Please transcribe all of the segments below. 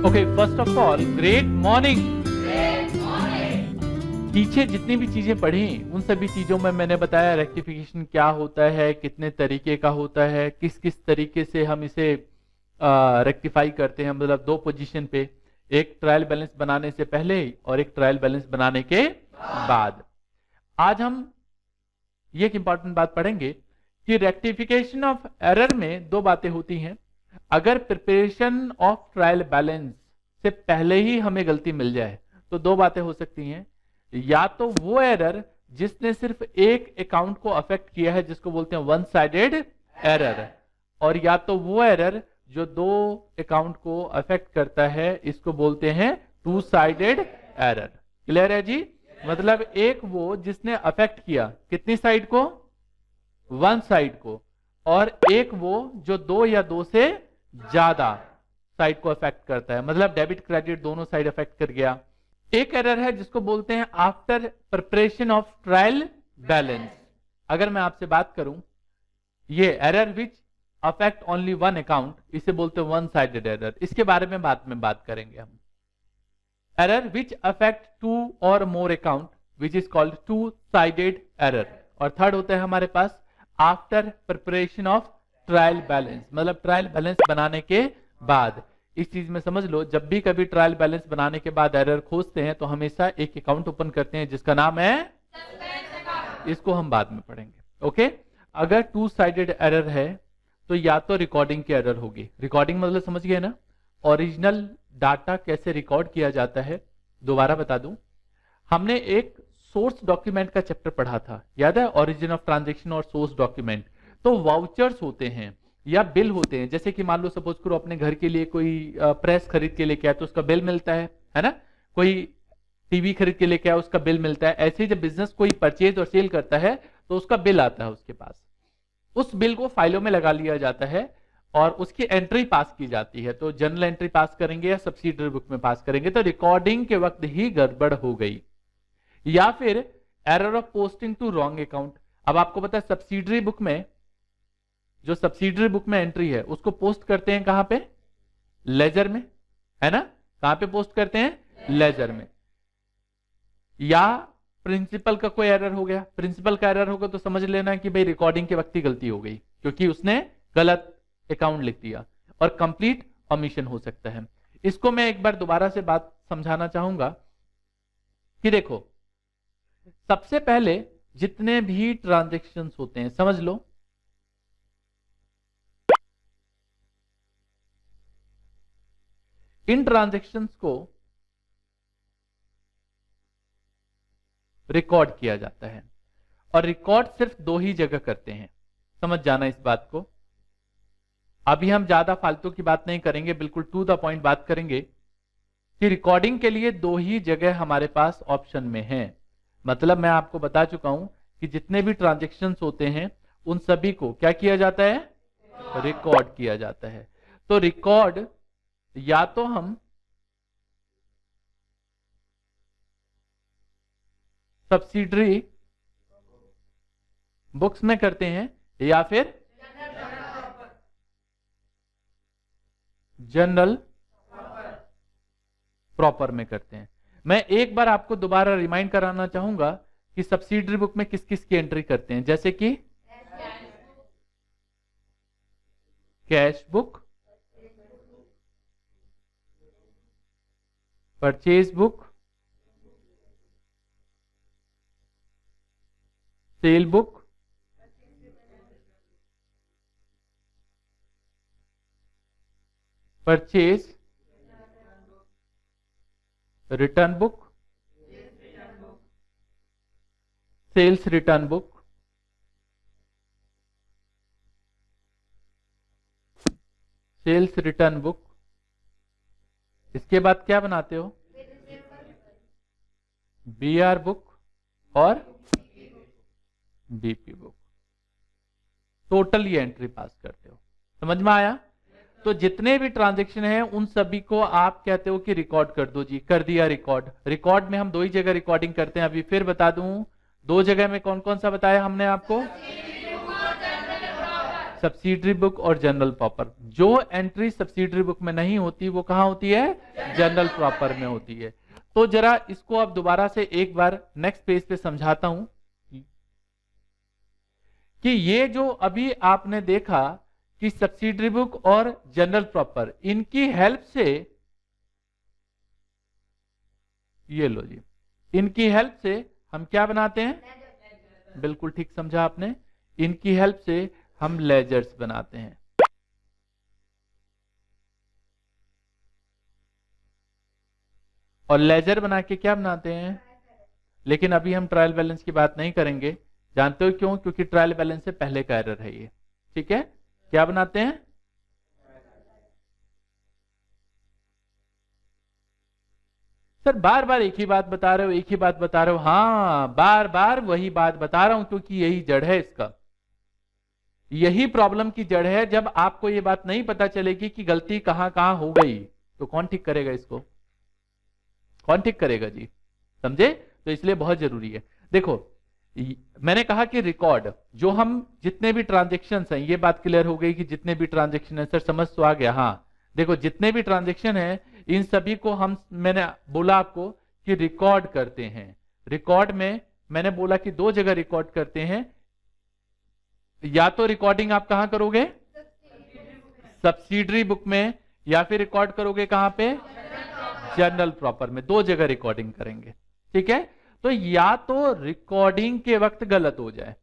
Okay, first of all great morning. पीछे जितनी भी चीजें पढ़ी उन सभी चीजों में मैंने बताया रेक्टिफिकेशन क्या होता है, कितने तरीके का होता है, किस किस तरीके से हम इसे रेक्टिफाई करते हैं। मतलब दो पोजीशन पे, एक ट्रायल बैलेंस बनाने से पहले और एक ट्रायल बैलेंस बनाने के बाद। आज हम ये एक इंपॉर्टेंट बात पढ़ेंगे कि रेक्टिफिकेशन ऑफ एरर में दो बातें होती हैं। अगर प्रिपरेशन ऑफ ट्रायल बैलेंस से पहले ही हमें गलती मिल जाए तो दो बातें हो सकती हैं। या तो वो एरर जिसने सिर्फ एक अकाउंट को अफेक्ट किया है, जिसको बोलते हैं वन साइडेड एरर, और या तो वो एरर जो दो अकाउंट को अफेक्ट करता है, इसको बोलते हैं टू साइडेड एरर। क्लियर है जी? मतलब एक वो जिसने अफेक्ट किया कितनी साइड को, वन साइड को, और एक वो जो दो या दो से ज्यादा साइड को अफेक्ट करता है, मतलब डेबिट क्रेडिट दोनों साइड अफेक्ट कर गया। एक एरर है जिसको बोलते हैं after preparation of trial balance. अगर मैं आपसे बात करूं ये error which affect only one account, इसे बोलते हैं वन साइडेड एरर। इसके बारे में बाद में बात करेंगे हम। एरर विच अफेक्ट टू और more account which is called two sided error. और थर्ड होता है हमारे पास after preparation of trial balance, मतलब ट्रायल बैलेंस बनाने के बाद। इस चीज में समझ लो, जब भी कभी ट्रायल बैलेंस बनाने के बाद एरर खोजते हैं तो हमेशा एक अकाउंट ओपन करते हैं जिसका नाम है, इसको हम बाद में पढ़ेंगे। ओके, अगर टू साइडेड एरर है तो या तो रिकॉर्डिंग की एरर होगी। रिकॉर्डिंग मतलब समझ गए ना, ओरिजिनल डाटा कैसे रिकॉर्ड किया जाता है। दोबारा बता दूं, हमने एक सोर्स डॉक्यूमेंट का चैप्टर पढ़ा था, याद है? ओरिजिन ऑफ ट्रांजैक्शन और सोर्स डॉक्यूमेंट। तो वाउचर्स होते हैं या बिल होते हैं। जैसे कि मान लो सपोज करो अपने घर के लिए कोई प्रेस खरीद के लेके आया तो उसका बिल मिलता है ना? कोई टीवी खरीद के लेके आया उसका बिल मिलता है। ऐसे ही जब बिजनेस कोई परचेज और सेल करता है तो उसका बिल आता है उसके पास। उस बिल को फाइलों में लगा लिया जाता है और उसकी एंट्री पास की जाती है। तो जनरल एंट्री पास करेंगे या सब्सिडरी बुक में पास करेंगे। तो रिकॉर्डिंग के वक्त ही गड़बड़ हो गई, या फिर error of posting to wrong account. अब आपको पता है सब्सिडरी बुक में, जो सब्सिडरी बुक में एंट्री है उसको पोस्ट करते हैं कहां पे? लेजर में, है ना? कहां पे पोस्ट करते हैं? लेजर में। या प्रिंसिपल का कोई एरर हो गया, प्रिंसिपल का एरर होगा तो समझ लेना कि भाई रिकॉर्डिंग के वक्त ही गलती हो गई, क्योंकि उसने गलत अकाउंट लिख दिया। और कंप्लीट ओमिशन हो सकता है। इसको मैं एक बार दोबारा से बात समझाना चाहूंगा कि देखो, सबसे पहले जितने भी ट्रांजैक्शंस होते हैं, समझ लो इन ट्रांजैक्शंस को रिकॉर्ड किया जाता है। और रिकॉर्ड सिर्फ दो ही जगह करते हैं, समझ जाना इस बात को। अभी हम ज्यादा फालतू की बात नहीं करेंगे, बिल्कुल टू द पॉइंट बात करेंगे कि रिकॉर्डिंग के लिए दो ही जगह हमारे पास ऑप्शन में है। मतलब मैं आपको बता चुका हूं कि जितने भी ट्रांजैक्शंस होते हैं उन सभी को क्या किया जाता है? रिकॉर्ड किया जाता है। तो रिकॉर्ड या तो हम सब्सिडरी बुक्स में करते हैं या फिर जनरल प्रॉपर में करते हैं। मैं एक बार आपको दोबारा रिमाइंड कराना चाहूंगा कि सब्सिडरी बुक में किस किस की एंट्री करते हैं, जैसे कि cash book, purchase book, sale book, purchase, return book, sales return book, sales return book. इसके बाद क्या बनाते हो? बीआर बुक और बीपी बुक। टोटल ये एंट्री पास करते हो। समझ में आया? तो जितने भी ट्रांजैक्शन हैं उन सभी को आप कहते हो कि रिकॉर्ड कर दो जी। कर दिया रिकॉर्ड। रिकॉर्ड में हम दो ही जगह रिकॉर्डिंग करते हैं। अभी फिर बता दूं, दो जगह में कौन कौन सा बताया हमने आपको? सब्सिडरी बुक और जनरल प्रॉपर। जो एंट्री सब्सिडरी बुक में नहीं होती वो कहां होती है? जनरल प्रॉपर में होती है। तो जरा इसको अब दोबारा से एक बार नेक्स्ट पेज पे समझाता हूं कि ये जो अभी आपने देखा कि सब्सिडरी बुक और जनरल प्रॉपर, इनकी हेल्प से, ये लो जी, इनकी हेल्प से हम क्या बनाते हैं? बिल्कुल ठीक समझा आपने, इनकी हेल्प से हम लेजर्स बनाते हैं। और लेजर बना के क्या बनाते हैं? लेकिन अभी हम ट्रायल बैलेंस की बात नहीं करेंगे। जानते हो क्यों? क्योंकि ट्रायल बैलेंस से पहले का एरर है ये। ठीक है, क्या बनाते हैं? सर बार बार एक ही बात बता रहे हो, एक ही बात बता रहे हो। हाँ, बार बार वही बात बता रहा हूं क्योंकि यही जड़ है इसका, यही प्रॉब्लम की जड़ है। जब आपको ये बात नहीं पता चलेगी कि गलती कहां कहां हो गई तो कौन ठीक करेगा इसको? कौन ठीक करेगा जी? समझे? तो इसलिए बहुत जरूरी है। देखो, मैंने कहा कि रिकॉर्ड, जो हम जितने भी ट्रांजेक्शन हैं, ये बात क्लियर हो गई कि जितने भी ट्रांजेक्शन है, सर समझ तो आ गया। हाँ देखो, जितने भी ट्रांजेक्शन है इन सभी को हम, मैंने बोला आपको कि रिकॉर्ड करते हैं। रिकॉर्ड में मैंने बोला कि दो जगह रिकॉर्ड करते हैं। या तो रिकॉर्डिंग आप कहां करोगे? सब्सिडरी बुक में, या फिर रिकॉर्ड करोगे कहां पे? जनरल प्रॉपर में। दो जगह रिकॉर्डिंग करेंगे। ठीक है, तो या तो रिकॉर्डिंग के वक्त गलत हो जाए,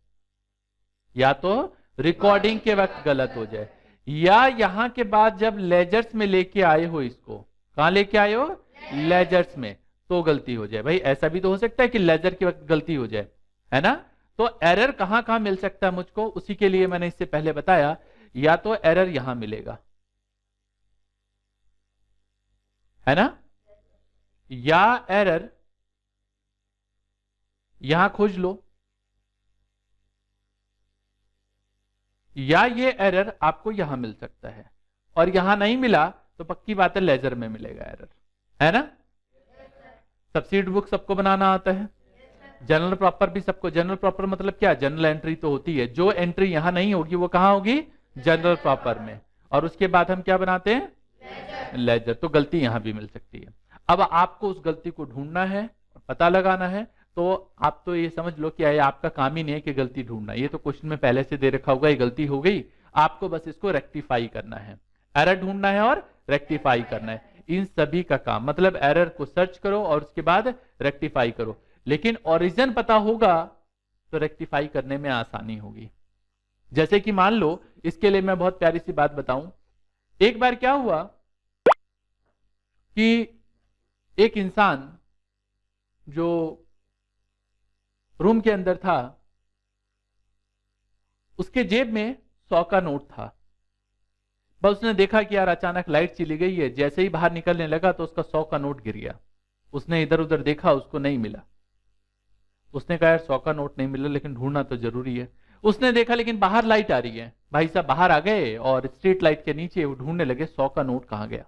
या तो रिकॉर्डिंग के वक्त गलत हो जाए, या यहां के बाद जब लेजर्स में लेके आए हो, इसको कहां लेके आए हो? लेजर्स में, तो गलती हो जाए। भाई ऐसा भी तो हो सकता है कि लेजर के वक्त गलती हो जाए, है ना? तो एरर कहां कहां मिल सकता है मुझको, उसी के लिए मैंने इससे पहले बताया, या तो एरर यहां मिलेगा, है ना, या एरर यहां खोज लो, या ये एरर आपको यहां मिल सकता है। और यहां नहीं मिला तो पक्की बात है लेजर में मिलेगा एरर, है ना? सब्सिडी बुक सबको बनाना आता है, जनरल प्रॉपर भी सबको। जनरल प्रॉपर मतलब क्या? जनरल एंट्री तो होती है, जो एंट्री यहां नहीं होगी वो कहां होगी? जनरल प्रॉपर में। और उसके बाद हम क्या बनाते हैं? लेजर। तो गलती यहां भी मिल सकती है। अब आपको उस गलती को ढूंढना है, पता लगाना है। तो आप तो ये समझ लो कि ये आपका काम ही नहीं है कि गलती ढूंढना, ये तो क्वेश्चन में पहले से दे रखा होगा, ये गलती हो गई, आपको बस इसको रेक्टिफाई करना है। एरर ढूंढना है और रेक्टिफाई करना है, इन सभी का काम। मतलब एरर को सर्च करो और उसके बाद रेक्टिफाई करो। लेकिन ओरिजिन पता होगा तो रेक्टिफाई करने में आसानी होगी। जैसे कि मान लो, इसके लिए मैं बहुत प्यारी सी बात बताऊं। एक बार क्या हुआ कि एक इंसान जो रूम के अंदर था, उसके जेब में 100 का नोट था। बस उसने देखा कि यार अचानक लाइट चली गई है, जैसे ही बाहर निकलने लगा तो उसका 100 का नोट गिर गया। उसने इधर उधर देखा, उसको नहीं मिला। उसने कहा यार 100 का नोट नहीं मिला, लेकिन ढूंढना तो जरूरी है। उसने देखा लेकिन बाहर लाइट आ रही है, भाई साहब बाहर आ गए और स्ट्रीट लाइट के नीचे वो ढूंढने लगे 100 का नोट कहां गया।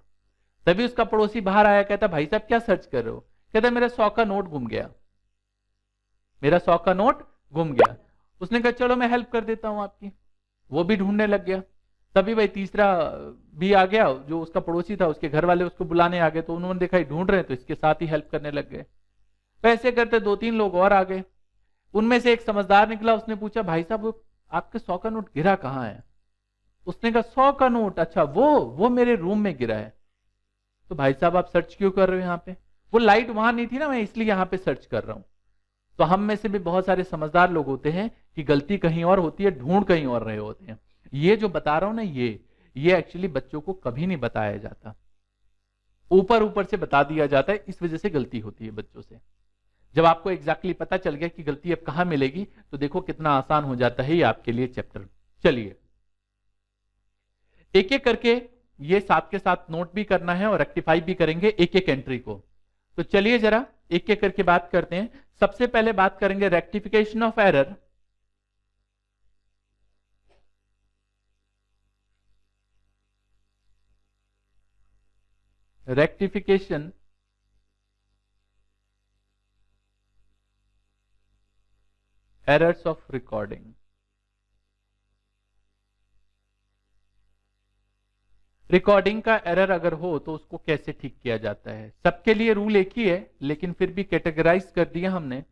तभी उसका पड़ोसी बाहर आया, कहता भाई साहब क्या सर्च कर रहे हो? कहता मेरा 100 का नोट गुम गया, मेरा 100 का नोट गुम गया। उसने कहा चलो मैं हेल्प कर देता हूं आपकी। वो भी ढूंढने लग गया। तभी भाई तीसरा भी आ गया, जो उसका पड़ोसी था, उसके घर वाले उसको बुलाने आ गए। तो उन्होंने देखा ढूंढ रहे हैं तो इसके साथ ही हेल्प करने लग गए। ऐसे करते 2-3 लोग और आ गए। उनमें से एक समझदार निकला, उसने पूछा भाई साहब वो आपके 100 का नोट गिरा कहाँ है? उसने कहा 100 का नोट, अच्छा वो मेरे रूम में गिरा है। तो भाई साहब आप सर्च क्यों कर रहे हो यहाँ पे? वो लाइट वहां नहीं थी ना, मैं इसलिए यहाँ पे सर्च कर रहा हूं। तो हम में से भी बहुत सारे समझदार लोग होते हैं कि गलती कहीं और होती है, ढूंढ कहीं और रहे होते हैं। ये जो बता रहा हूं ना, ये एक्चुअली बच्चों को कभी नहीं बताया जाता, ऊपर ऊपर से बता दिया जाता है। इस वजह से गलती होती है बच्चों से। जब आपको एग्जैक्टली पता चल गया कि गलती अब कहां मिलेगी, तो देखो कितना आसान हो जाता है ये आपके लिए चैप्टर। चलिए एक एक करके ये साथ के साथ नोट भी करना है और रेक्टिफाई भी करेंगे एक एक एंट्री को। तो चलिए जरा एक एक करके बात करते हैं। सबसे पहले बात करेंगे rectification of error. Rectification errors of recording. Recording का एरर अगर हो तो उसको कैसे ठीक किया जाता है। सबके लिए रूल एक ही है, लेकिन फिर भी कैटेगराइज कर दिया हमने।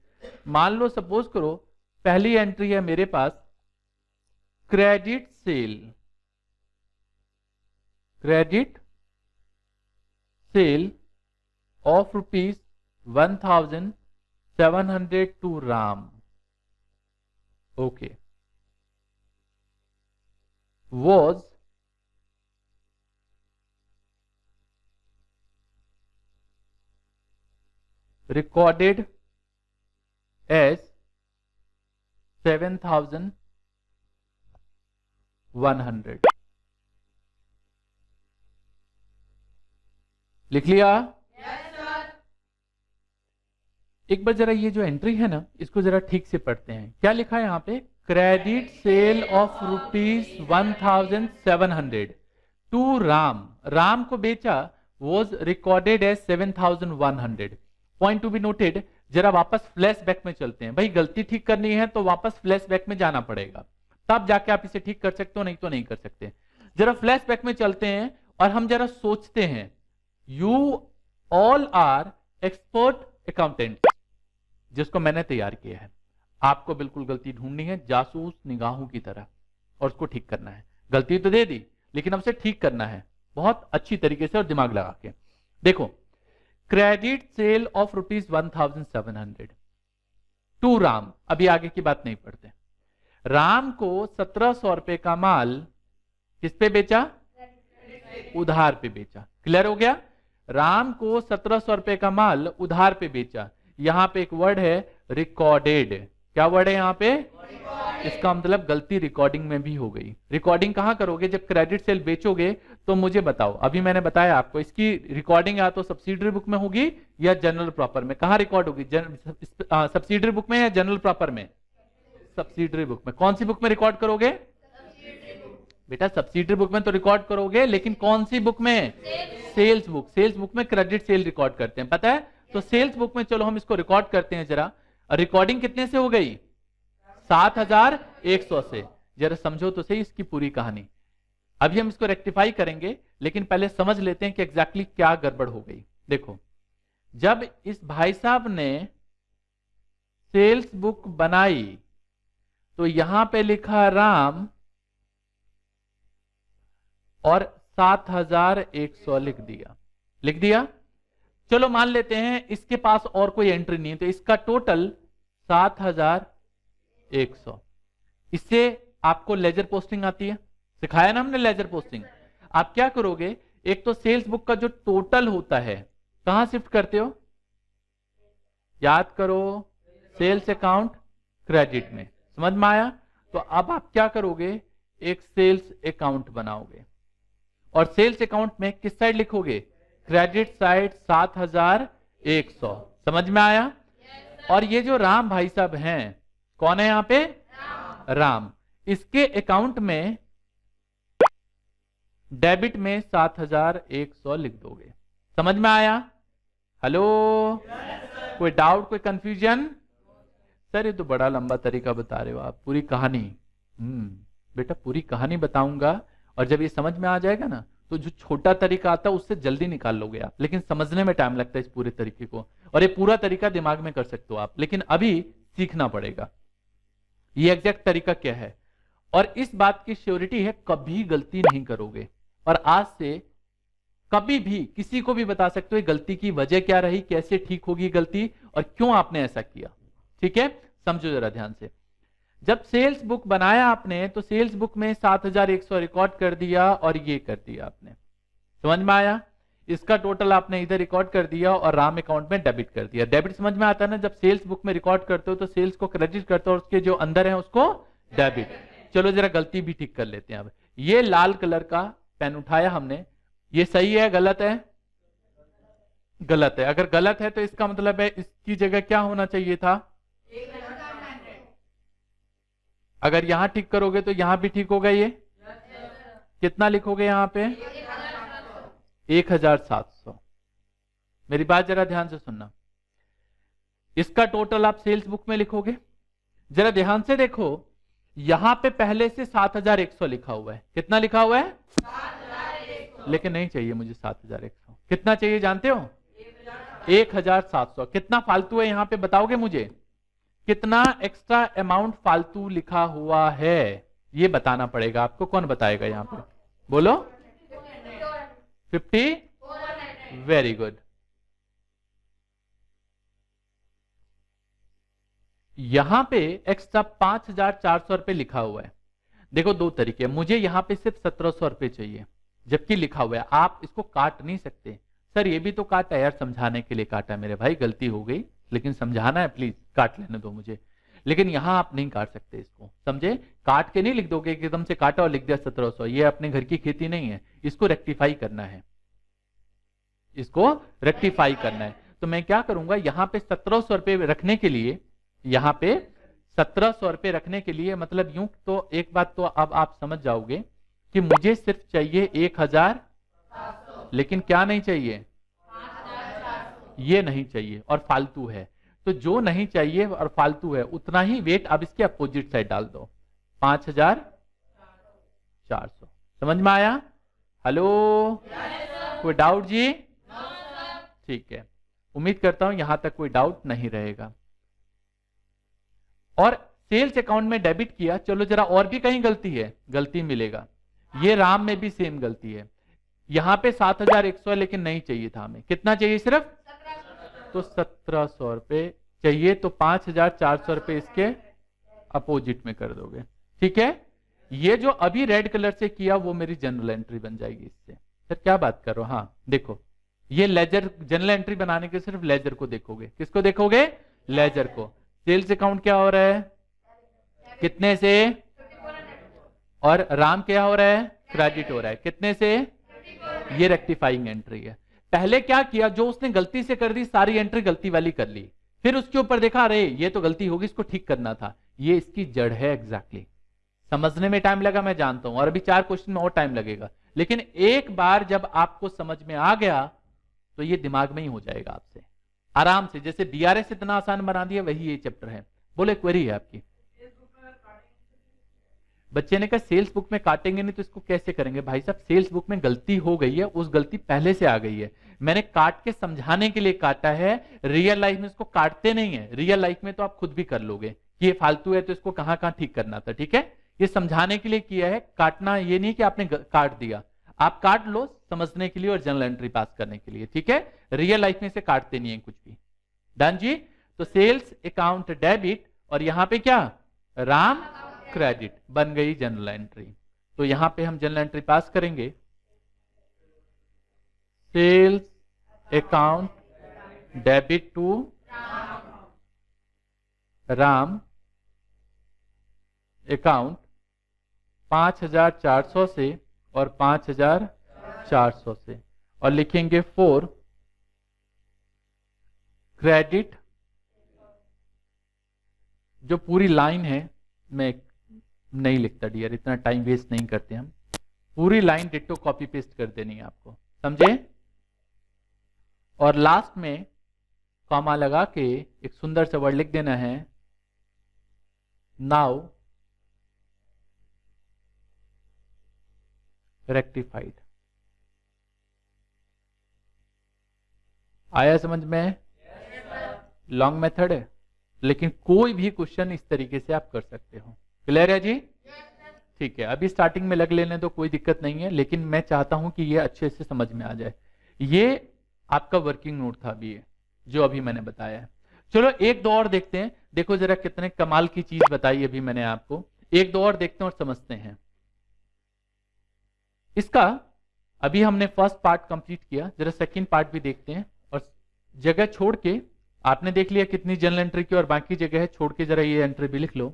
मान लो सपोज करो पहली एंट्री है मेरे पास credit sale of rupees 1700 to Ram. Okay, was recorded as 7,100। लिख लिया? एक बार जरा ये जो एंट्री है ना, इसको जरा ठीक से पढ़ते हैं। क्या लिखा है यहाँ पे? Credit sale of rupees 1700 to Ram. Ram को बेचा, was recorded as 7,100। Point to be noted. जरा वापस फ्लैशबैक में चलते हैं। भाई गलती ठीक करनी है तो वापस फ्लैशबैक में जाना पड़ेगा, तब जाके आप इसे ठीक कर सकते हो, नहीं तो नहीं कर सकते। जरा फ्लैशबैक में चलते हैं और हम जरा सोचते हैं। You all are expert accountant, जिसको मैंने तैयार किया है। आपको बिल्कुल गलती ढूंढनी है जासूस निगाहों की तरह, और उसको ठीक करना है। गलती तो दे दी, लेकिन अब उसे ठीक करना है बहुत अच्छी तरीके से और दिमाग लगा के। देखो, credit sale of rupees 1700 to Ram. अभी आगे की बात नहीं पढ़ते। राम को 1700 रुपए का माल किस पे बेचा? उधार पे बेचा। क्लियर हो गया? राम को 1700 रुपए का माल उधार पे बेचा। यहां पे एक वर्ड है रिकॉर्डेड। क्या वर्ड है यहाँ पे? इसका मतलब गलती रिकॉर्डिंग में भी हो गई। रिकॉर्डिंग कहां करोगे? जब क्रेडिट सेल बेचोगे तो मुझे बताओ। अभी मैंने बताया आपको, इसकी रिकॉर्डिंग या तो सब्सिडरी बुक में होगी या जनरल प्रॉपर में। कहां रिकॉर्ड होगी? सब्सिडरी बुक में या जनरल प्रॉपर में? सब्सिडरी बुक में। कौन सी बुक में रिकॉर्ड करोगे? बेटा सब्सिडरी बुक में तो रिकॉर्ड करोगे, लेकिन कौन सी बुक में? Sales book. सेल्स बुक में क्रेडिट सेल रिकॉर्ड करते हैं, पता है? तो सेल्स बुक में चलो हम इसको रिकॉर्ड करते हैं जरा। रिकॉर्डिंग कितने से हो गई? 7,100 से। जरा समझो तो सही इसकी पूरी कहानी। अभी हम इसको रेक्टिफाई करेंगे, लेकिन पहले समझ लेते हैं कि एग्जैक्टली क्या गड़बड़ हो गई। देखो, जब इस भाई साहब ने सेल्स बुक बनाई तो यहां पे लिखा राम और 7,100 लिख दिया। चलो मान लेते हैं इसके पास और कोई एंट्री नहीं है, तो इसका टोटल 7,100। इससे आपको लेजर पोस्टिंग आती है, सिखाया ना हमने लेजर पोस्टिंग। आप क्या करोगे? एक तो सेल्स बुक का जो टोटल होता है कहां शिफ्ट करते हो? याद करो, सेल्स अकाउंट क्रेडिट में। समझ में आया? तो अब आप क्या करोगे? एक सेल्स अकाउंट बनाओगे और सेल्स अकाउंट में किस साइड लिखोगे? Credit side 7,100। समझ में आया? और ये जो राम भाई साहब हैं, कौन है यहां पे? राम। इसके अकाउंट में डेबिट में 7,100 लिख दोगे। समझ में आया? हेलो, कोई डाउट, कोई कंफ्यूजन? सर ये तो बड़ा लंबा तरीका बता रहे हो आप, पूरी कहानी। बेटा पूरी कहानी बताऊंगा, और जब ये समझ में आ जाएगा ना, तो जो छोटा तरीका आता है उससे जल्दी निकाल लोगे आप, लेकिन समझने में टाइम लगता है इस पूरे तरीके को। और ये पूरा तरीका दिमाग में कर सकते हो आप, लेकिन अभी सीखना पड़ेगा ये एग्जैक्ट तरीका क्या है। और इस बात की श्योरिटी है कभी गलती नहीं करोगे। और आज से कभी भी किसी को भी बता सकते हो गलती की वजह क्या रही, कैसे ठीक होगी गलती, और क्यों आपने ऐसा किया। ठीक है, समझो जरा ध्यान से। जब सेल्स बुक बनाया आपने, तो सेल्स बुक में 7,100 रिकॉर्ड कर दिया और ये कर दिया आपने। समझ में आया? इसका टोटल आपने इधर रिकॉर्ड कर दिया और राम अकाउंट में डेबिट कर दिया। डेबिट समझ में आता है ना? जब सेल्स बुक में रिकॉर्ड करते हो तो सेल्स को क्रेडिट करते हो और उसके जो अंदर है उसको डेबिट। चलो जरा गलती भी ठीक कर लेते हैं। अब ये लाल कलर का पेन उठाया हमने, ये सही है गलत है? गलत है। अगर गलत है तो इसका मतलब है इसकी जगह क्या होना चाहिए था? अगर यहां ठीक करोगे तो यहां भी ठीक होगा। ये कितना लिखोगे यहां पे? 1,700। मेरी बात जरा ध्यान से सुनना। इसका टोटल आप सेल्स बुक में लिखोगे। जरा ध्यान से देखो, यहां पे पहले से 7,100 लिखा हुआ है। कितना लिखा हुआ है? लेकिन नहीं चाहिए मुझे 7,100। कितना चाहिए जानते हो? 1,700। कितना फालतू है यहाँ पे बताओगे मुझे? कितना एक्स्ट्रा अमाउंट फालतू लिखा हुआ है ये बताना पड़ेगा आपको। कौन बताएगा यहाँ पे? बोलो। 50। Very good. यहां पे एक्स्ट्रा 5,400 रुपए लिखा हुआ है। देखो दो तरीके हैं, मुझे यहां पे सिर्फ 1,700 रुपए चाहिए जबकि लिखा हुआ है। आप इसको काट नहीं सकते। सर ये भी तो काटा यार, समझाने के लिए काटा मेरे भाई, गलती हो गई लेकिन समझाना है, प्लीज काट लेने दो मुझे। लेकिन यहां आप नहीं काट सकते इसको, समझे? काट के नहीं लिख दोगे कि एकदम से काटा और लिख दिया 1,700। ये अपने घर की खेती नहीं है, इसको रेक्टिफाई करना है, इसको रेक्टिफाई करना है। तो मैं क्या करूंगा, यहां पे 1,700 रुपए रखने के लिए, यहां पे 1,700 रुपए रखने के लिए मतलब यूं तो एक बात तो अब आप समझ जाओगे कि मुझे सिर्फ चाहिए 1,000, लेकिन क्या नहीं चाहिए? ये नहीं चाहिए और फालतू है। तो जो नहीं चाहिए और फालतू है उतना ही वेट अब इसके अपोजिट साइड डाल दो, 5,400। समझ में आया? हेलो, कोई डाउट जी? ठीक है, उम्मीद करता हूं यहां तक कोई डाउट नहीं रहेगा। और सेल्स अकाउंट में डेबिट किया, चलो जरा और भी कहीं गलती है, गलती मिलेगा। ये राम में भी सेम गलती है। यहां पे 7,100 है लेकिन नहीं चाहिए था हमें। कितना चाहिए सिर्फ? तो 1,700 रुपए चाहिए, तो 5,400 रुपए इसके अपोजिट में कर दोगे। ठीक है, ये जो अभी रेड कलर से किया वो मेरी जनरल एंट्री बन जाएगी इससे। सर क्या बात कर रहे हो? हाँ देखो, ये लेजर, जनरल एंट्री बनाने के सिर्फ लेजर को देखोगे। किसको देखोगे? लेजर को। सेल्स अकाउंट क्या हो रहा है? कितने से? और राम क्या हो रहा है? क्रेडिट हो रहा है। कितने से? ये रेक्टिफाइंग एंट्री है। पहले क्या किया, जो उसने गलती से कर दी सारी एंट्री गलती वाली कर ली, फिर उसके ऊपर देखा अरे ये तो गलती होगी, इसको ठीक करना था। ये इसकी जड़ है एग्जैक्टली। समझने में टाइम लगा मैं जानता हूं, और अभी 4 क्वेश्चन में और टाइम लगेगा, लेकिन एक बार जब आपको समझ में आ गया तो ये दिमाग में ही हो जाएगा आपसे आराम से। जैसे बीआरएस इतना आसान बना दिया, वही ये चैप्टर है। बोले क्वेरी है आपकी? बच्चे ने कहा सेल्स बुक में काटेंगे नहीं तो इसको कैसे करेंगे? भाई साहब सेल्स बुक में गलती हो गई है, उस गलती पहले से आ गई है, मैंने काट के समझाने के लिए काटा है। रियल लाइफ में इसको काटते नहीं है। रियल लाइफ में तो आप खुद भी कर लोगे कि ये फालतू है तो इसको कहां कहां ठीक करना था। ठीक है, ये समझाने के लिए किया है, काटना ये नहीं कि आपने काट दिया। आप काट लो समझने के लिए और जनरल एंट्री पास करने के लिए। ठीक है, रियल लाइफ में से काटते नहीं है कुछ भी। डन जी? तो सेल्स अकाउंट डेबिट और यहां पे क्या? राम क्रेडिट बन गई जनरल एंट्री। तो यहां पे हम जनरल एंट्री पास करेंगे, sales account debit to Ram account 5,400 से और 5,400 से, और लिखेंगे फॉर क्रेडिट। जो पूरी लाइन है मैं नहीं लिखता डियर, इतना टाइम वेस्ट नहीं करते हम। पूरी लाइन डिट्टो कॉपी पेस्ट कर देनी है आपको, समझे? और लास्ट में कॉमा लगा के एक सुंदर सा वर्ड लिख देना है, नाउ रेक्टिफाइड। आया समझ में? लॉन्ग मेथड है, लेकिन कोई भी क्वेश्चन इस तरीके से आप कर सकते हो। क्लियर है जी? ठीक है, अभी स्टार्टिंग में लग लेने तो कोई दिक्कत नहीं है, लेकिन मैं चाहता हूं कि ये अच्छे से समझ में आ जाए। ये आपका वर्किंग नोट था अभी, जो अभी मैंने बताया है। चलो एक दो और देखते हैं। देखो जरा कितने कमाल की चीज बताई अभी मैंने आपको। एक दो और देखते हैं और समझते हैं इसका। अभी हमने फर्स्ट पार्ट कंप्लीट किया, जरा सेकंड पार्ट भी देखते हैं। और जगह छोड़ के, आपने देख लिया कितनी जनरल एंट्री की, और बाकी जगह है छोड़ के जरा ये एंट्री भी लिख लो।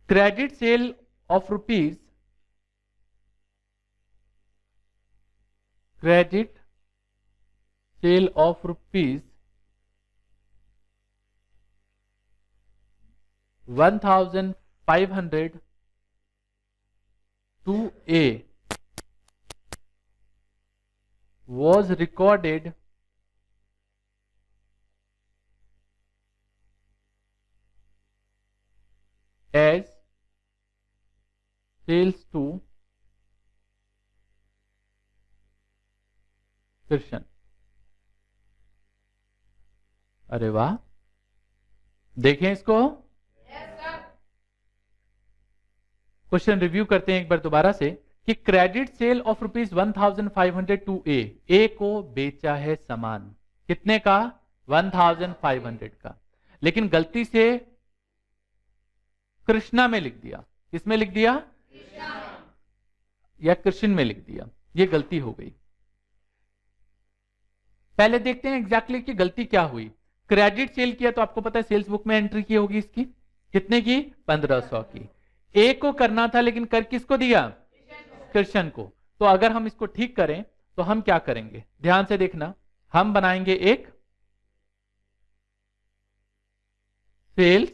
Credit sale of rupees, credit sale of rupees 1,500 to A was recorded as sales to Krishna. अरे वाह, देखें इसको। क्वेश्चन रिव्यू करते हैं एक बार दोबारा से कि क्रेडिट सेल ऑफ ₹1500 टू ए को बेचा है सामान कितने का? 1500 का, लेकिन गलती से कृष्णा में लिख दिया। किसमें लिख दिया? या कृष्ण में लिख दिया। ये गलती हो गई। पहले देखते हैं एग्जैक्टली कि गलती क्या हुई। क्रेडिट सेल किया तो आपको पता है सेल्स बुक में एंट्री की होगी इसकी, कितने की? 1500 की। ए को करना था लेकिन कर किसको दिया? कृष्ण को। तो अगर हम इसको ठीक करें तो हम क्या करेंगे, ध्यान से देखना। हम बनाएंगे एक सेल्स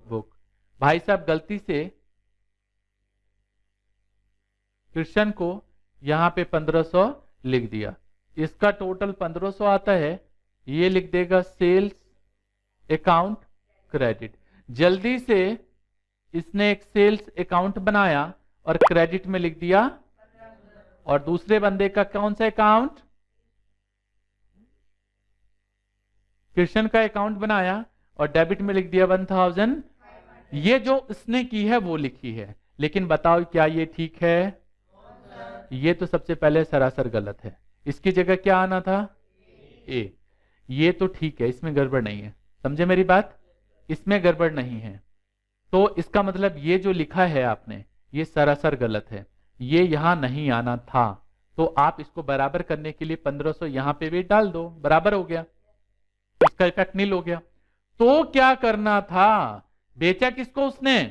बुक। भाई साहब गलती से कृष्ण को यहां पे 1500 लिख दिया, इसका टोटल 1500 आता है, ये लिख देगा सेल्स अकाउंट क्रेडिट। जल्दी से इसने एक सेल्स अकाउंट बनाया और क्रेडिट में लिख दिया, और दूसरे बंदे का कौन सा अकाउंट? कृष्ण का अकाउंट बनाया और डेबिट में लिख दिया 1000। ये जो इसने की है वो लिखी है, लेकिन बताओ क्या ये ठीक है? ये तो सबसे पहले सरासर गलत है। इसकी जगह क्या आना था? ए। ये तो ठीक है, इसमें गड़बड़ नहीं है, समझे मेरी बात? इसमें गड़बड़ नहीं है। तो इसका मतलब ये जो लिखा है आपने ये सरासर गलत है, ये यहां नहीं आना था। तो आप इसको बराबर करने के लिए 1500 यहां पे भी डाल दो, बराबर हो गया, इसका इफेक्ट नील हो गया। तो क्या करना था? बेचा किसको उसने?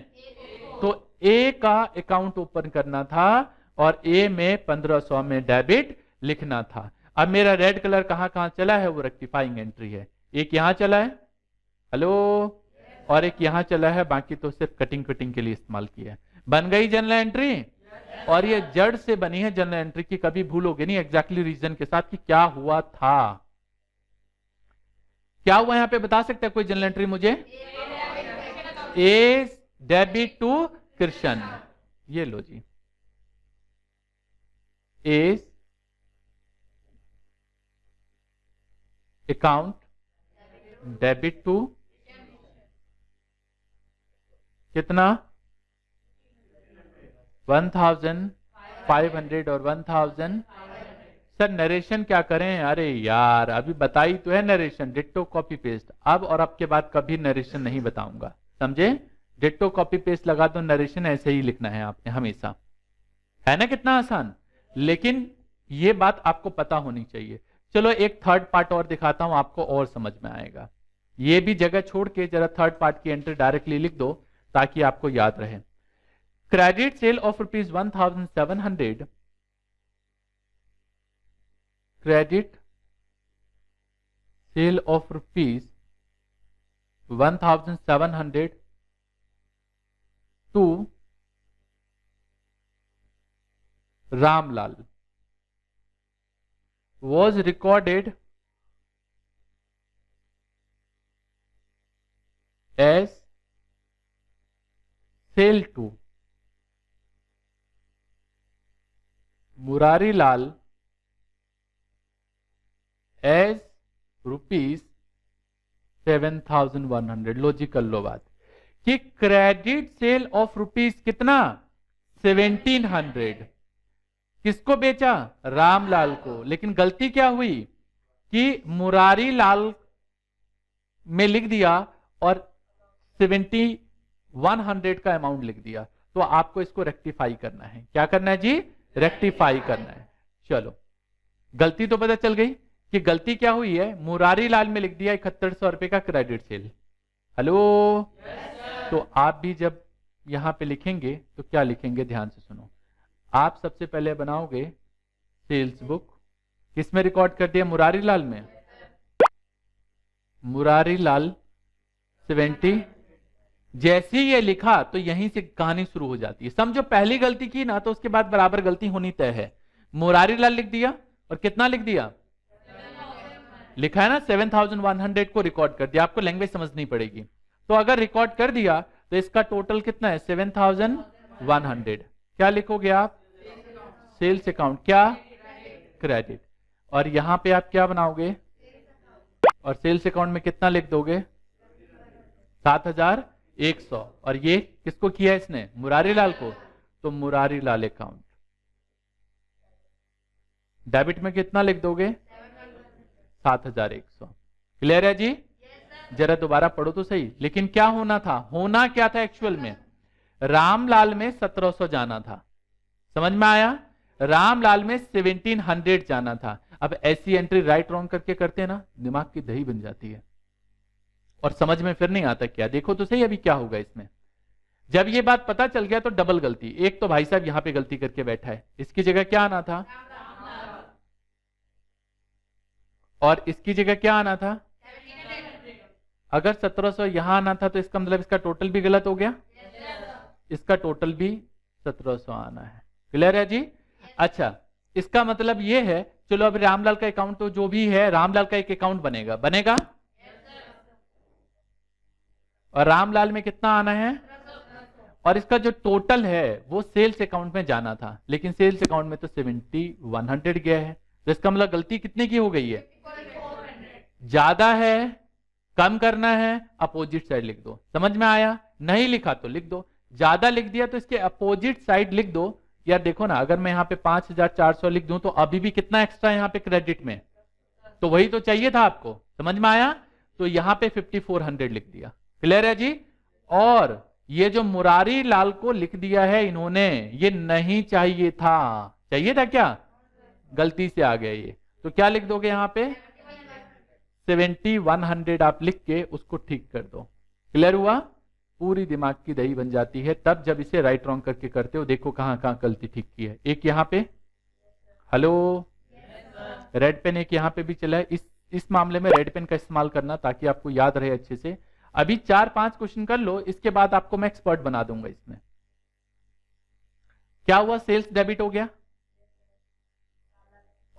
तो ए का अकाउंट ओपन करना था और ए में 1500 में डेबिट लिखना था। अब मेरा रेड कलर कहां चला है? वो रेक्टिफाइंग एंट्री है। एक यहां चला है, हेलो, और एक यहां चला है, बाकी तो सिर्फ कटिंग के लिए इस्तेमाल किया है। बन गई जनरल एंट्री, और ये जड़ से बनी है जनरल एंट्री की, कभी भूलोगे नहीं एग्जैक्टली रीजन के साथ कि क्या हुआ था। क्या हुआ यहां पे बता सकता है कोई जनरल एंट्री मुझे? ए डेबिट टू कृष्ण, ये लो जी, ए अकाउंट डेबिट टू कितना? 1500 और 1000। सर नरेशन क्या करें? अरे यार अभी बताई तो है नरेशन, डिट्टो कॉपी पेस्ट। अब और अब के बाद कभी नरेशन नहीं बताऊंगा, समझे? डिट्टो कॉपी पेस्ट लगा दो, नरेशन ऐसे ही लिखना है आपने हमेशा। है ना कितना आसान? लेकिन ये बात आपको पता होनी चाहिए। चलो एक थर्ड पार्ट और दिखाता हूं आपको, और समझ में आएगा। ये भी जगह छोड़ के जरा थर्ड पार्ट की एंट्री डायरेक्टली लिख दो ताकि आपको याद रहे। Credit sale of ₹1700, credit sale of ₹1700 to Ramlal was recorded as sale to Murari Lal as ₹7,100। Logical लो बात कि क्रेडिट सेल ऑफ रुपीस कितना? 1700। किसको बेचा? रामलाल को। लेकिन गलती क्या हुई कि मुरारी लाल में लिख दिया और 7100 का अमाउंट लिख दिया। तो आपको इसको रेक्टिफाई करना है। क्या करना है जी? रेक्टिफाई करना है। चलो गलती तो पता चल गई कि गलती क्या हुई है। मुरारी लाल में लिख दिया 7100 रुपए का क्रेडिट सेल। हेलो, तो आप भी जब यहां पे लिखेंगे तो क्या लिखेंगे? ध्यान से सुनो। आप सबसे पहले बनाओगे सेल्स बुक, किसमें रिकॉर्ड कर दिया? मुरारी लाल में। मुरारी लाल 70। जैसे ही ये लिखा तो यहीं से कहानी शुरू हो जाती है। समझो पहली गलती की ना तो उसके बाद बराबर गलती होनी तय है। मुरारी लाल लिख दिया और कितना लिख दिया? लिखा है ना 7100 को रिकॉर्ड कर दिया। आपको लैंग्वेज समझनी पड़ेगी। तो अगर रिकॉर्ड कर दिया तो इसका टोटल कितना है? 7100। क्या लिखोगे आप? सेल्स अकाउंट क्या? क्रेडिट। और यहां पे आप क्या बनाओगे, और सेल्स अकाउंट में कितना लिख दोगे, 7100। और ये किसको किया इसने, मुरारी लाल को, तो मुरारी लाल अकाउंट। डेबिट में कितना लिख दोगे, 7100। क्लियर है जी? जरा दोबारा पढ़ो तो सही। लेकिन क्या होना था, होना क्या था एक्चुअल में, रामलाल में 1700 जाना था, समझ में आया, रामलाल में 1700 जाना था। अब ऐसी एंट्री राइट रॉन्ग करके करते हैं ना, दिमाग की दही बन जाती है और समझ में फिर नहीं आता क्या। देखो तो सही अभी क्या होगा इसमें। जब ये बात पता चल गया तो डबल गलती। एक तो भाई साहब यहां पे गलती करके बैठा है, इसकी जगह क्या आना था, और इसकी जगह क्या आना था, अगर 1700 यहां आना था तो इसका मतलब इसका टोटल भी गलत हो गया, इसका टोटल भी 1700 आना है। क्लियर है जी? अच्छा, इसका मतलब ये है, चलो अब रामलाल का अकाउंट तो जो भी है, रामलाल का एक अकाउंट बनेगा, बनेगा, और रामलाल में कितना आना है, और इसका जो टोटल है वो सेल्स अकाउंट में जाना था, लेकिन सेल्स अकाउंट में तो 7100 गया है। तो इसका मतलब गलती कितने की हो गई है, ज्यादा है, कम करना है, अपोजिट साइड लिख दो। समझ में आया? नहीं लिखा तो लिख दो, ज्यादा लिख दिया तो इसके अपोजिट साइड लिख दो। यार देखो ना, अगर मैं यहाँ पे 5400 लिख दूं तो अभी भी कितना एक्स्ट्रा यहाँ पे क्रेडिट में, तो वही तो चाहिए था आपको। समझ में आया? तो यहाँ पे 5400 लिख दिया। क्लियर है जी? और ये जो मुरारी लाल को लिख दिया है इन्होंने, ये नहीं चाहिए था, चाहिए था क्या, गलती से आ गया ये, तो क्या लिख दोगे यहाँ पे, 7100 आप लिख के उसको ठीक कर दो। क्लियर हुआ? पूरी दिमाग की दही बन जाती है तब जब इसे राइट रॉन्ग करके करते हो। देखो कहां कहां गलती ठीक की है। एक यहाँ पे, हेलो, रेड पेन एक यहाँ पे भी चला है। इस मामले में रेड पेन का इस्तेमाल करना ताकि आपको याद रहे अच्छे से। अभी 4-5 क्वेश्चन कर लो, इसके बाद आपको मैं एक्सपर्ट बना दूंगा इसमें। क्या हुआ, सेल्स डेबिट हो गया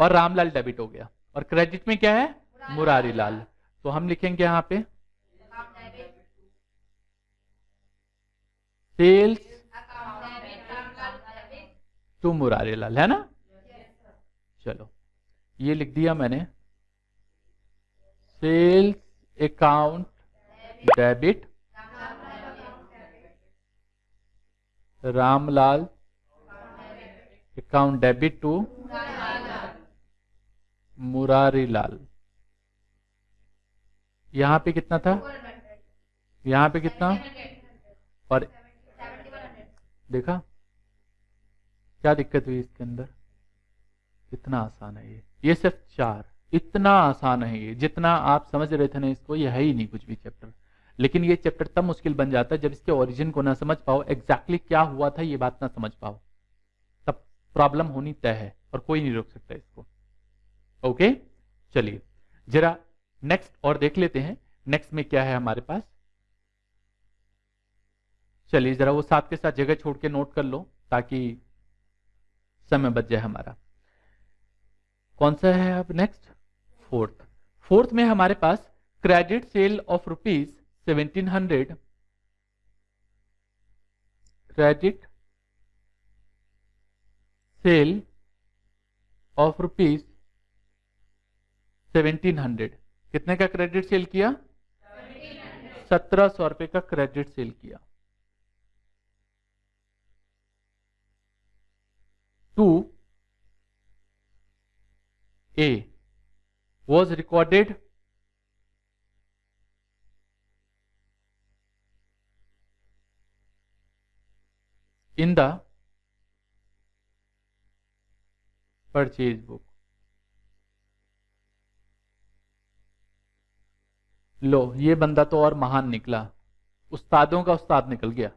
और रामलाल डेबिट हो गया, और क्रेडिट में क्या है, मुरारी लाल। तो हम लिखेंगे यहां पे सेल्स टू मुरारी लाल, है ना। चलो ये लिख दिया मैंने, sales account debit Ramlal account debit to Murari Lal. यहां पे कितना था, यहां पे कितना, और देखा क्या दिक्कत हुई इसके अंदर, कितना आसान है ये सिर्फ 4, इतना आसान है ये, जितना आप समझ रहे थे ना इसको, ये है ही नहीं कुछ भी चैप्टर। लेकिन ये चैप्टर तब मुश्किल बन जाता है जब इसके ओरिजिन को ना समझ पाओ, एग्जैक्टली क्या हुआ था ये बात ना समझ पाओ, तब प्रॉब्लम होनी तय है और कोई नहीं रोक सकता इसको। ओके, चलिए जरा नेक्स्ट और देख लेते हैं, नेक्स्ट में क्या है हमारे पास। चलिए जरा वो साथ के साथ जगह छोड़ के नोट कर लो ताकि समय बच जाए हमारा। कौन सा है अब नेक्स्ट, फोर्थ में हमारे पास credit sale of ₹1700, credit sale of ₹1700। कितने का क्रेडिट सेल किया, 1700 रुपए का क्रेडिट सेल किया। To A was recorded in the purchase book। लो ये बंदा तो और महान निकला, उस्तादों का उस्ताद निकल गया।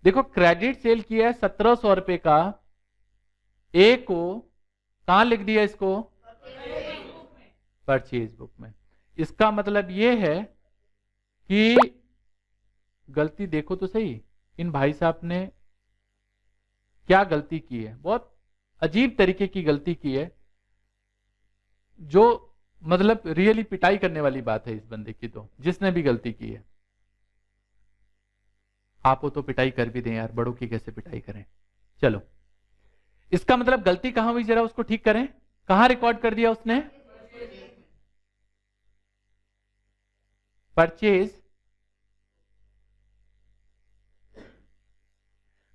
देखो क्रेडिट सेल किया है 1700 रुपए का, ए को कहां लिख दिया, इसको परचेज बुक में। इसका मतलब यह है कि गलती देखो तो सही, इन भाई साहब ने क्या गलती की है, बहुत अजीब तरीके की गलती की है, जो मतलब रियली पिटाई करने वाली बात है इस बंदे की। तो जिसने भी गलती की है, आप वो तो पिटाई कर भी दें यार, बड़ों की कैसे पिटाई करें। चलो इसका मतलब गलती कहां हुई, जरा उसको ठीक करें। कहां रिकॉर्ड कर दिया उसने? परचेज।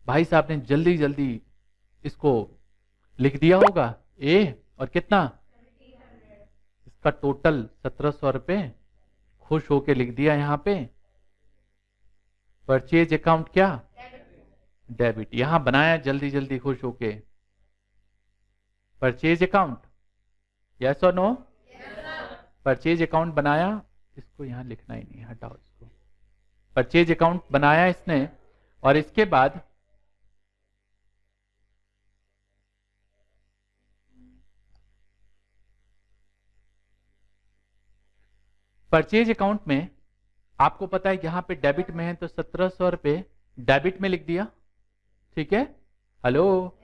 भाई साहब ने जल्दी जल्दी इसको लिख दिया होगा ए, और कितना इसका टोटल 1700 रुपए खुश होके लिख दिया यहां पे। परचेज अकाउंट क्या? डेबिट। यहां बनाया जल्दी जल्दी खुश होके परचेज अकाउंट। यस और नो? परचेज अकाउंट बनाया। इसको यहां लिखना ही नहीं, हटाओ इसको। परचेज अकाउंट बनाया इसने, और इसके बाद परचेज अकाउंट में आपको पता है यहां पे डेबिट में है, तो 1700 रुपए डेबिट में लिख दिया। ठीक है, हेलो।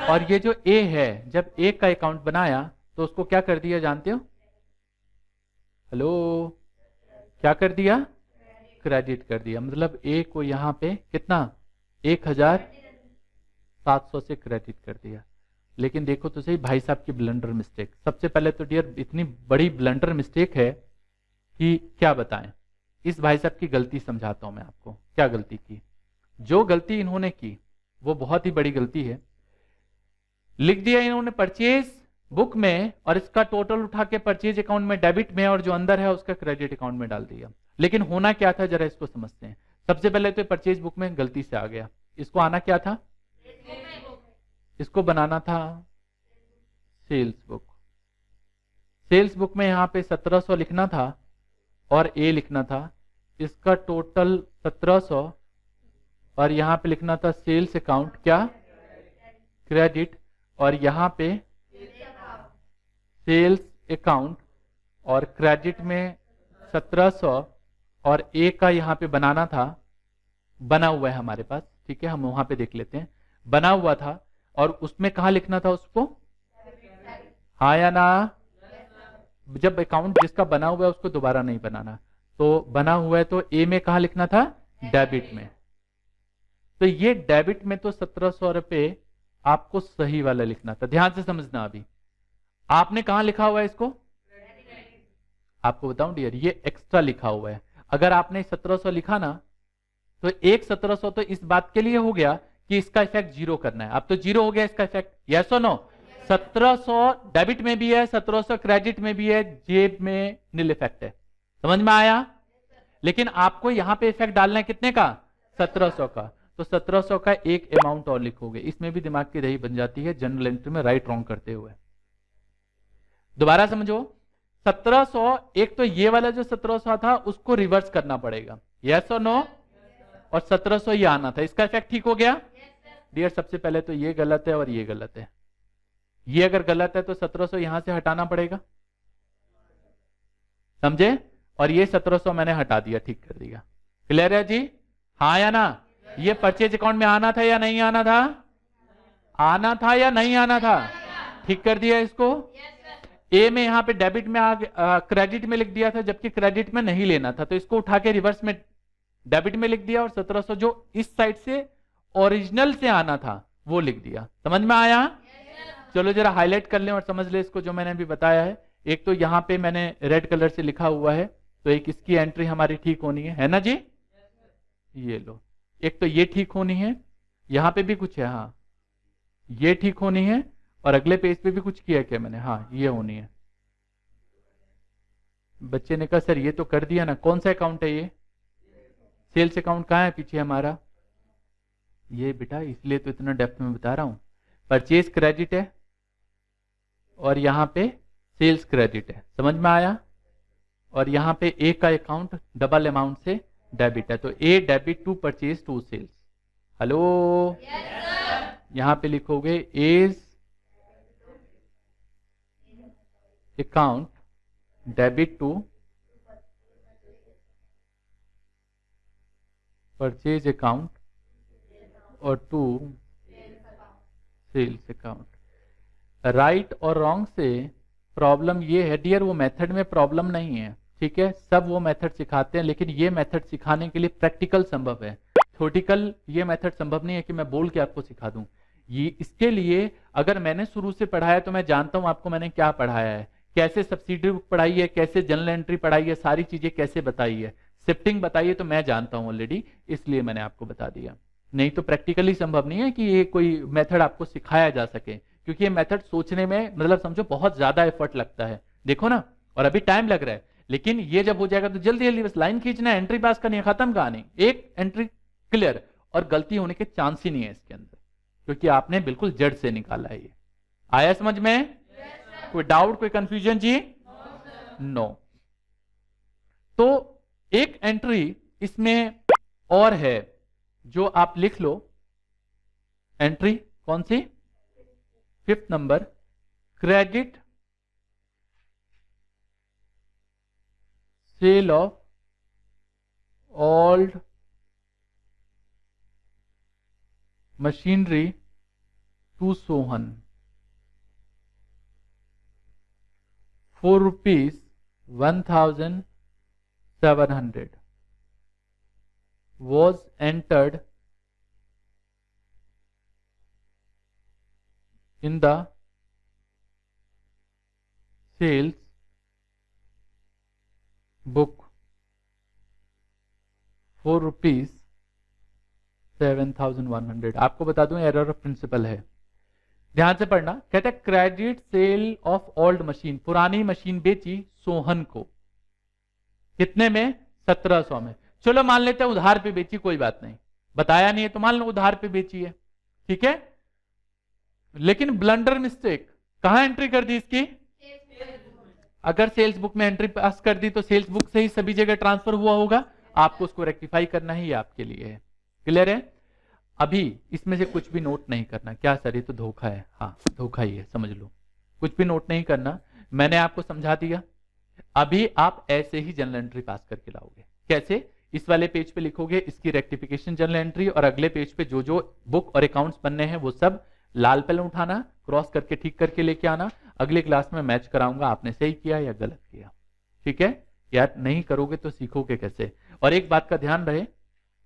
और ये जो ए है, जब ए का अकाउंट बनाया तो उसको क्या कर दिया जानते हो? हेलो, क्या कर दिया? क्रेडिट कर दिया। मतलब ए को यहां पे कितना 1700 से क्रेडिट कर दिया। लेकिन देखो तो सही भाई साहब की ब्लंडर मिस्टेक। सबसे पहले तो डियर इतनी बड़ी ब्लंडर मिस्टेक है कि क्या बताएं। इस भाई साहब की गलती समझाता हूं मैं आपको, क्या गलती की। जो गलती इन्होंने की वो बहुत ही बड़ी गलती है। लिख दिया इन्होंने परचेज बुक में, और इसका टोटल उठा के परचेज अकाउंट में डेबिट में, और जो अंदर है उसका क्रेडिट अकाउंट में डाल दिया। लेकिन होना क्या था, जरा इसको समझते हैं। सबसे पहले तो परचेज बुक में गलती से आ गया। इसको आना क्या था? इसको बनाना था सेल्स बुक। सेल्स बुक में यहां पे 1700 लिखना था और ए लिखना था। इसका टोटल 1700, और यहां पे लिखना था सेल्स अकाउंट क्या? क्रेडिट। और यहां पे सेल्स अकाउंट और क्रेडिट में 1700, और ए का यहां पे बनाना था। बना हुआ है हमारे पास, ठीक है, हम वहां पे देख लेते हैं। बना हुआ था, और उसमें कहां लिखना था उसको? हाँ या ना? जब अकाउंट जिसका बना हुआ है उसको दोबारा नहीं बनाना। तो बना हुआ है तो ए में कहां लिखना था? डेबिट में। तो ये डेबिट में तो 1700 रुपए आपको सही वाला लिखना था। ध्यान से समझना। अभी आपने कहां लिखा हुआ है इसको? आपको बताऊं डियर, ये एक्स्ट्रा लिखा हुआ है। अगर आपने 1700 लिखा ना, तो एक 1700 तो इस बात के लिए हो गया कि इसका इफेक्ट जीरो करना है। अब तो जीरो हो गया इसका इफेक्ट। यस और नो? 1700 डेबिट में भी है, 1700 क्रेडिट में भी है, जेब में नील इफेक्ट है। समझ में आया? लेकिन आपको यहां पे इफेक्ट डालना है कितने का? 1700 का। तो 1700 का एक अमाउंट और लिखोगे। इसमें भी दिमाग की दही बन जाती है जनरल एंट्री में राइट रॉन्ग करते हुए। दोबारा समझो, 1700 एक तो ये वाला जो 1700 था उसको रिवर्स करना पड़ेगा। यस और नो? और 1700 ये आना था। इसका इफेक्ट ठीक हो गया डियर? सबसे पहले तो ये गलत है और ये गलत है। ये अगर गलत है तो 1700 यहां से हटाना पड़ेगा, समझे? और ये 1700 मैंने हटा दिया, ठीक कर दिया। क्लियर है जी? हाँ या ना? ये परचेज अकाउंट में आना था या नहीं आना था? आना था या नहीं आना था? ठीक कर दिया इसको। ए में यहां पे डेबिट में क्रेडिट में लिख दिया था, जबकि क्रेडिट में नहीं लेना था। तो इसको उठा के रिवर्स में डेबिट में लिख दिया, और 1700 जो इस साइड से ओरिजिनल से आना था वो लिख दिया। समझ में आया? चलो जरा हाईलाइट कर लें और समझ ले इसको जो मैंने अभी बताया है। एक तो यहां पे मैंने रेड कलर से लिखा हुआ है, तो एक इसकी एंट्री हमारी ठीक होनी है ना जी? ये लो, एक तो ये ठीक होनी है, यहां पे भी कुछ है, हाँ ये ठीक होनी है, और अगले पेज पे भी कुछ किया क्या मैंने? हाँ ये होनी है। बच्चे ने कहा सर ये तो कर दिया ना। कौन सा अकाउंट है ये? सेल्स अकाउंट कहाँ है पीछे हमारा? ये बेटा, इसलिए तो इतना डेप्थ में बता रहा हूं। परचेज क्रेडिट है और यहां पे सेल्स क्रेडिट है। समझ में आया? और यहां पे ए का अकाउंट डबल अमाउंट से डेबिट है, तो A debit to purchase to sales. Hello? यहां पे लिखोगे as account debit to purchase account और टू सेल्स अकाउंट। राइट और रॉन्ग से प्रॉब्लम ये है डियर, वो मेथड में प्रॉब्लम नहीं है, ठीक है? सब वो मेथड सिखाते हैं, लेकिन ये मेथड सिखाने के लिए प्रैक्टिकल संभव है। थ्योरेटिकल ये मेथड संभव नहीं है कि मैं बोल के आपको सिखा दूं। ये इसके लिए अगर मैंने शुरू से पढ़ाया तो मैं जानता हूं आपको मैंने क्या पढ़ाया है, कैसे सब्सिडरी बुक पढ़ाई है, कैसे जनरल एंट्री पढ़ाई है, सारी चीजें कैसे बताई है, शिफ्टिंग बताई है, तो मैं जानता हूं ऑलरेडी, इसलिए मैंने आपको बता दिया। नहीं तो प्रैक्टिकली संभव नहीं है कि ये कोई मेथड आपको सिखाया जा सके, क्योंकि ये मेथड सोचने में मतलब समझो बहुत ज्यादा एफर्ट लगता है, देखो ना, और अभी टाइम लग रहा है। लेकिन ये जब हो जाएगा तो जल्दी जल्दी बस लाइन खींचना है, एंट्री पास करनी है, खत्म कहानी, एक एंट्री क्लियर, और गलती होने के चांस ही नहीं है इसके अंदर, क्योंकि आपने बिल्कुल जड़ से निकाला है ये। आया समझ में? कोई डाउट, कोई कंफ्यूजन जी? नो। तो एक एंट्री इसमें और है जो आप लिख लो, एंट्री कौन सी? 5th number, credit sale of old machinery to Sohan ₹1,700 was entered in the sales book for ₹7,100। आपको बता दूं एरर ऑफ प्रिंसिपल है, ध्यान से पढ़ना। कहते हैं credit sale of old machine, पुरानी मशीन बेची सोहन को, कितने में? 1700 में। चलो मान लेते हैं उधार पे बेची, कोई बात नहीं, बताया नहीं है तो मान लो उधार पे बेची है, ठीक है। लेकिन ब्लंडर मिस्टेक कहां एंट्री कर दी इसकी? अगर सेल्स बुक में एंट्री पास कर दी तो सेल्स बुक से ही सभी जगह ट्रांसफर हुआ होगा, आपको उसको रेक्टिफाई करना ही आपके लिए है। क्लियर है? अभी इसमें से कुछ भी नोट नहीं करना। क्या सर ये तो धोखा है? हाँ धोखा ही है, समझ लो, कुछ भी नोट नहीं करना, मैंने आपको समझा दिया। अभी आप ऐसे ही जनरल एंट्री पास करके लाओगे। कैसे? इस वाले पेज पे लिखोगे इसकी रेक्टिफिकेशन जनरल एंट्री, और अगले पेज पे जो जो बुक और अकाउंट्स बनने हैं वो सब लाल पेन उठाना, क्रॉस करके ठीक करके लेके आना। अगली क्लास में मैच कराऊंगा आपने सही किया या गलत किया, ठीक है यार? नहीं करोगे तो सीखोगे कैसे? और एक बात का ध्यान रहे,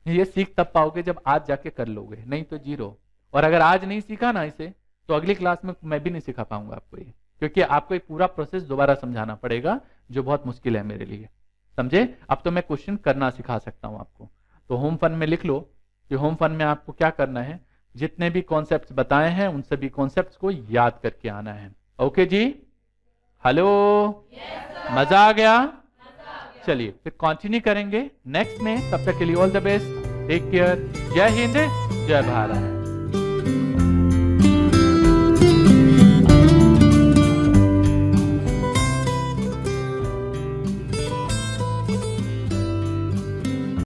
ये सीख तब पाओगे जब आज जाके कर लोगे, नहीं तो जीरो। और अगर आज नहीं सीखा ना इसे, तो अगली क्लास में मैं भी नहीं सिखा पाऊंगा आपको ये, क्योंकि आपको एक पूरा प्रोसेस दोबारा समझाना पड़ेगा, जो बहुत मुश्किल है मेरे लिए, समझे? अब तो मैं क्वेश्चन करना सिखा सकता हूं आपको। तो होम फन में लिख लो कि होम फन में आपको क्या करना है, जितने भी कॉन्सेप्ट्स बताए हैं उन सभी कॉन्सेप्ट्स को याद करके आना है। ओके जी? हेलो, मजा आ गया? चलिए फिर कंटिन्यू करेंगे नेक्स्ट में। तब तक के लिए all the best, take care, जय हिंद, जय भारत।